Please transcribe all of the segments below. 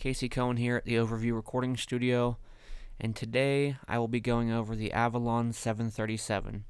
Casey Cohen here at the Overview Recording Studio, and today I will be going over the Avalon 737.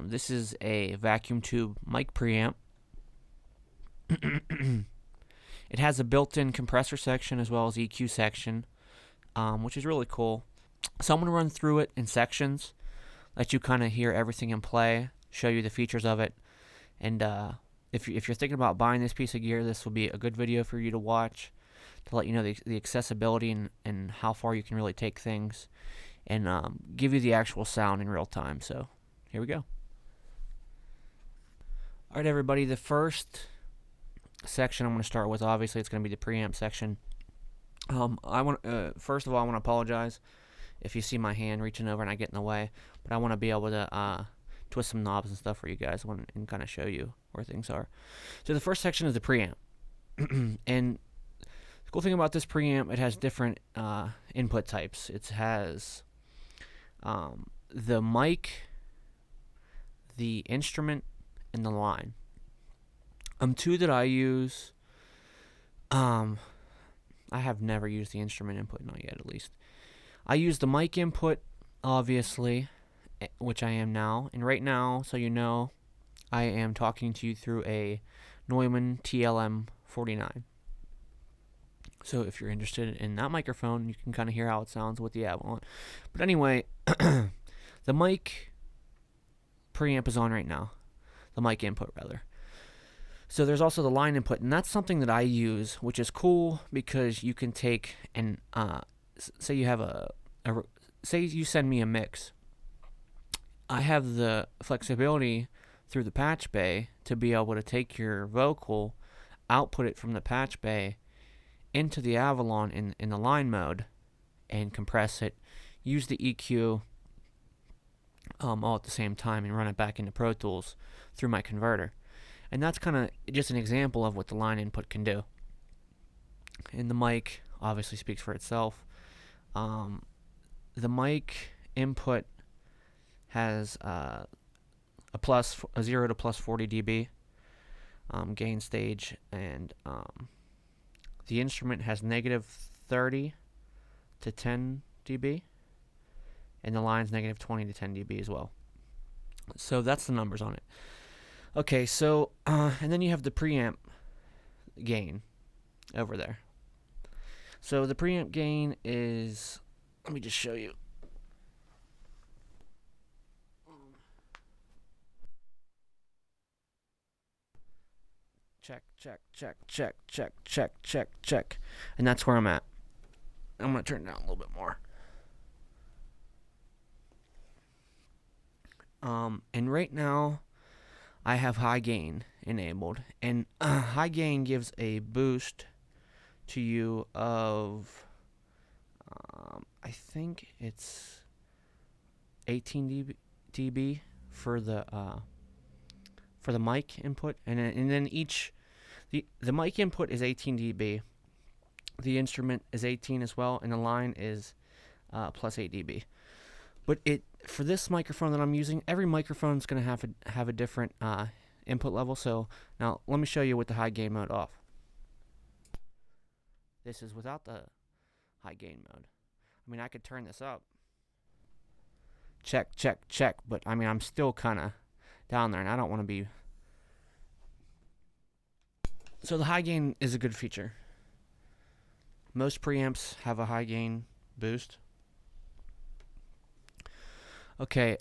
This is a vacuum tube mic preamp. It has a built-in compressor section as well as EQ section, which is really cool. So I'm going to run through it in sections, let you kind of hear everything in play, show you the features of it, and if you're thinking about buying this piece of gear, this will be a good video for you to watch to let you know the accessibility and how far you can really take things, and give you the actual sound in real time. So here we go. Alright everybody, the first section I'm going to start with, obviously it's going to be the preamp section. First of all, I want to apologize if you see my hand reaching over and I get in the way, but I want to be able to twist some knobs and stuff for you guys and kind of show you where things are. So the first section is the preamp. And the cool thing about this preamp, it has different input types. It has the mic, the instrument, and the line. Two that I use, I have never used the instrument input, not yet at least. I use the mic input, obviously, which I am now. And right now, so you know, I am talking to you through a Neumann TLM 49. So if you're interested in that microphone, you can kind of hear how it sounds with the Avalon. But anyway, the mic preamp is on right now. The mic input, rather. So there's also the line input, and that's something that I use, which is cool because you can take and say you have say you send me a mix. I have the flexibility through the patch bay to be able to take your vocal, output it from the patch bay into the Avalon in the line mode and compress it, use the EQ all at the same time, and run it back into Pro Tools through my converter. And that's kind of just an example of what the line input can do. And the mic obviously speaks for itself. The mic input has a 0 to plus 40 dB gain stage, and the instrument has negative 30 to 10 dB, and the line's negative 20 to 10 dB as well. So that's the numbers on it. Okay, so and then you have the preamp gain over there. So the preamp gain is, let me just show you. Check, check, check, check, check, check, check, check. And that's where I'm at. I'm going to turn it down a little bit more. And right now, I have high gain enabled. And high gain gives a boost to you of, I think it's 18 dB for the mic input, and then the mic input is 18 dB, the instrument is 18 as well, and the line is plus 8 dB. But for this microphone that I'm using, every microphone is going to have a different input level. So now let me show you with the high gain mode off. This is without the high gain mode. I mean, I could turn this up. Check, check, check. But I mean, I'm still kind of down there, and I don't want to be. So the high gain is a good feature. Most preamps have a high gain boost. Okay,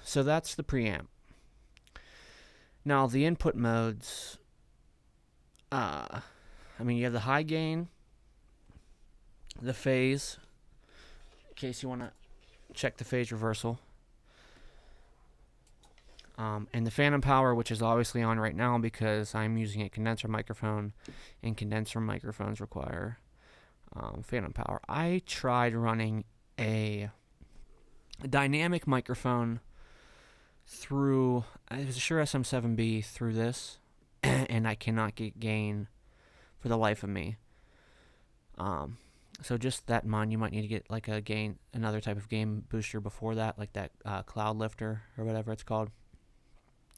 so that's the preamp. Now the input modes, I mean, you have the high gain, the phase, in case you want to check the phase reversal, and the phantom power, which is obviously on right now because I'm using a condenser microphone, and condenser microphones require phantom power. I tried running a dynamic microphone through, it was a Shure SM7B through this, and I cannot get gain for the life of me. So just that in mind, you might need to get like another type of gain booster before that, like that cloud lifter or whatever it's called,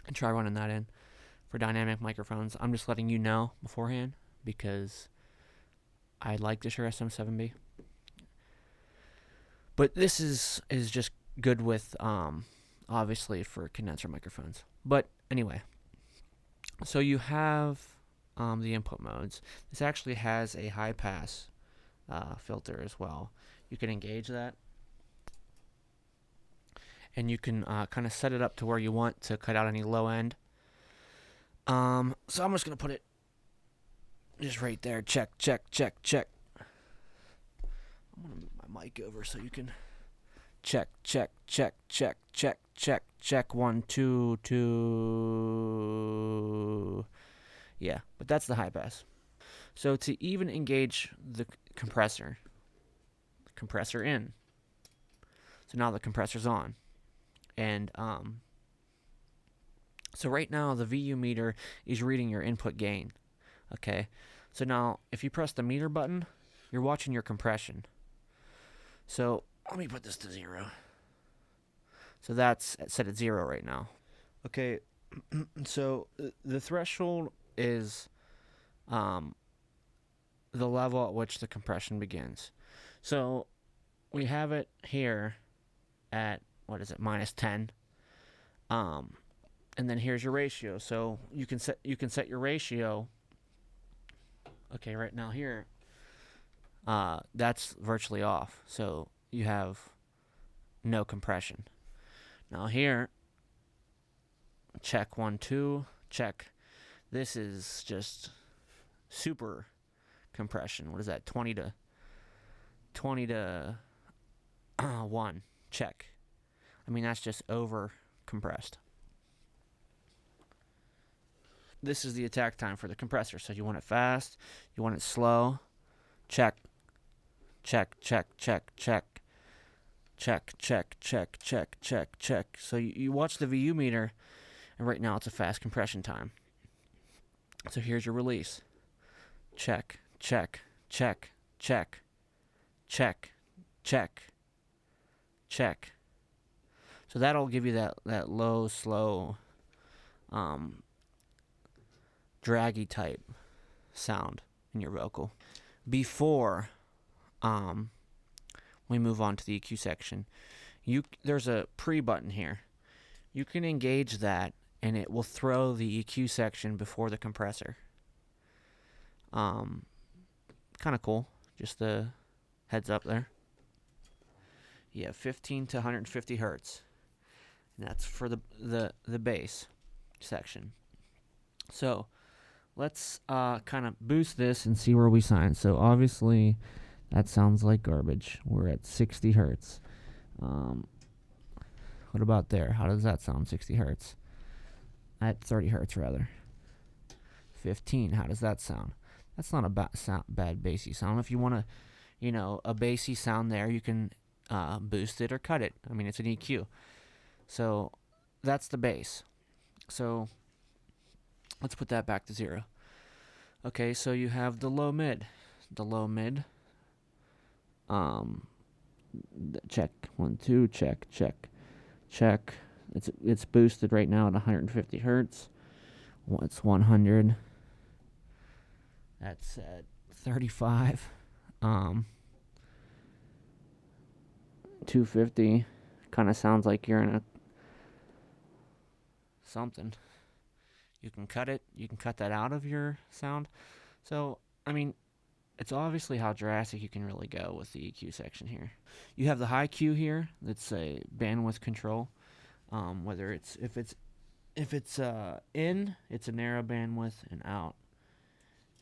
and try running that in for dynamic microphones. I'm just letting you know beforehand because I like the Shure SM7B, but this is just good with obviously for condenser microphones. But anyway, so you have the input modes. This actually has a high pass filter as well. You can engage that, and you can kind of set it up to where you want to cut out any low end. So I'm just gonna put it just right there. Check, check, check, check. I'm gonna move my mic over so you can check, check, check, check, check, check, check. 1, 2, 2. Yeah, but that's the high pass. So to even engage the compressor in. So now the compressor's on, and so right now the VU meter is reading your input gain. Okay, so now if you press the meter button, you're watching your compression. So let me put this to 0. So that's set at 0 right now. Okay, so the threshold is the level at which the compression begins. So we have it here at, what is it, -10. And then here's your ratio. So you can set your ratio. Okay, right now here, that's virtually off. So you have no compression. Now here, check 1, 2, check. This is just super compression. What is that? 20 to 1. Check. I mean, that's just over compressed. This is the attack time for the compressor. So you want it fast, you want it slow. Check. Check, check, check, check. Check, check, check, check, check, check. So you watch the VU meter, and right now it's a fast compression time. So here's your release. Check, check, check, check, check, check, check. So that'll give you that low, slow, draggy type sound in your vocal. Before we move on to the EQ section, there's a pre button here. You can engage that, and it will throw the EQ section before the compressor. Kind of cool. Just the heads up there. Yeah, 15 to 150 hertz. And that's for the bass section. So let's kind of boost this and see where we sign. So obviously that sounds like garbage. We're at 60 hertz. What about there? How does that sound? 60 hertz. At 30 hertz rather. 15. How does that sound? That's not a bad bassy sound. If you want a bassy sound there, you can boost it or cut it. I mean, it's an EQ. So that's the bass. So let's put that back to 0. Okay, so you have the low mid. The low mid. Check. 1, 2. Check. Check. Check. It's boosted right now at 150 hertz. It's 100. That's at 35. 250. Kind of sounds like you're in a something. You can cut it. You can cut that out of your sound. So, I mean, it's obviously how drastic you can really go with the EQ section here. You have the high Q here. That's a bandwidth control. Whether if it's in, it's a narrow bandwidth, and out,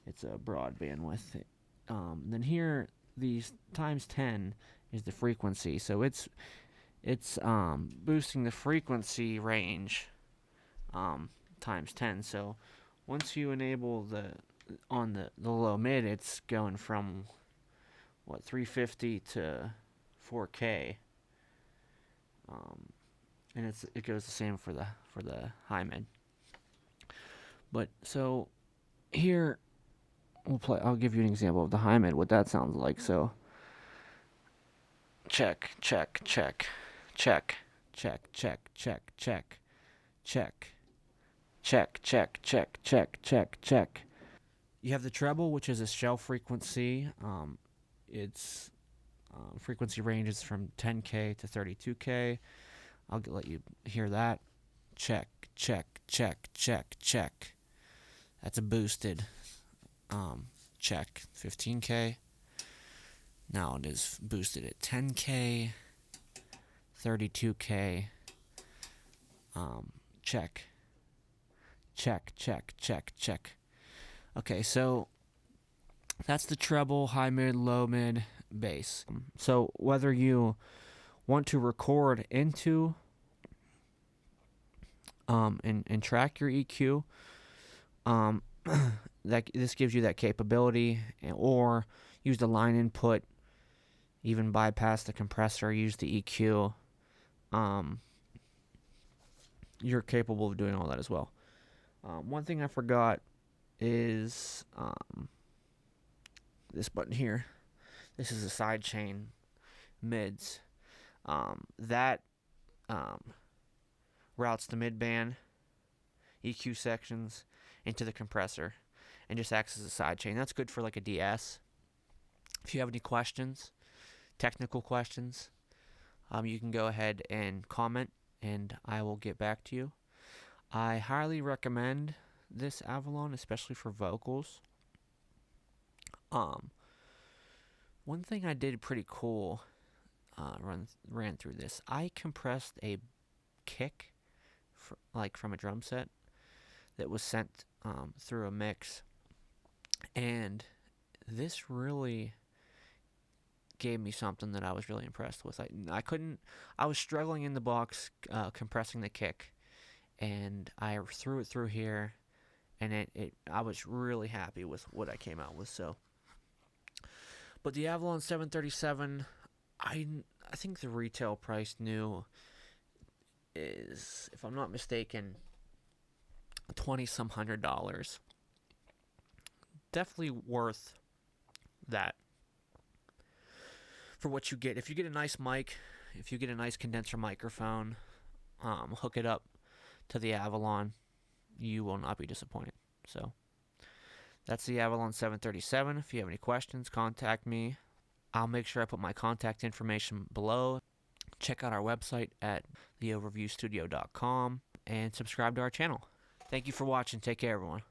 it's a broad bandwidth. Then here, these times 10 is the frequency. So it's boosting the frequency range times 10. So once you enable the low mid, it's going from 350 to 4K, and it goes the same for the high mid. But so here I'll give you an example of the high mid, what that sounds like. So check, check, check, check, check, check, check, check, check, check, check, check, check, check, check. You have the treble, which is a shell frequency. Its frequency ranges from 10K to 32K. I'll let you hear that. Check, check, check, check, check. That's a boosted. Check, 15K. Now it is boosted at 10K, 32K. Check, check, check, check, check. Okay, so that's the treble, high mid, low mid, bass. So whether you want to record into and track your EQ, this gives you that capability, or use the line input, even bypass the compressor, use the EQ. You're capable of doing all that as well. One thing I forgot is this button here. This is a side chain mids. That routes the mid-band EQ sections into the compressor and just acts as a side chain. That's good for like a DS. If you have any questions, technical questions, you can go ahead and comment and I will get back to you. I highly recommend this Avalon, especially for vocals. One thing I did pretty cool, ran through this. I compressed a kick, from a drum set that was sent through a mix, and this really gave me something that I was really impressed with. I was struggling in the box compressing the kick, and I threw it through here, and I was really happy with what I came out with. So, but the Avalon 737, I think the retail price new is, if I'm not mistaken, $20-some hundred. Definitely worth that for what you get. If you get a nice mic, if you get a nice condenser microphone, hook it up to the Avalon, you will not be disappointed. So that's the Avalon 737. If you have any questions, contact me. I'll make sure I put my contact information below. Check out our website at theoverviewstudio.com and subscribe to our channel. Thank you for watching. Take care, everyone.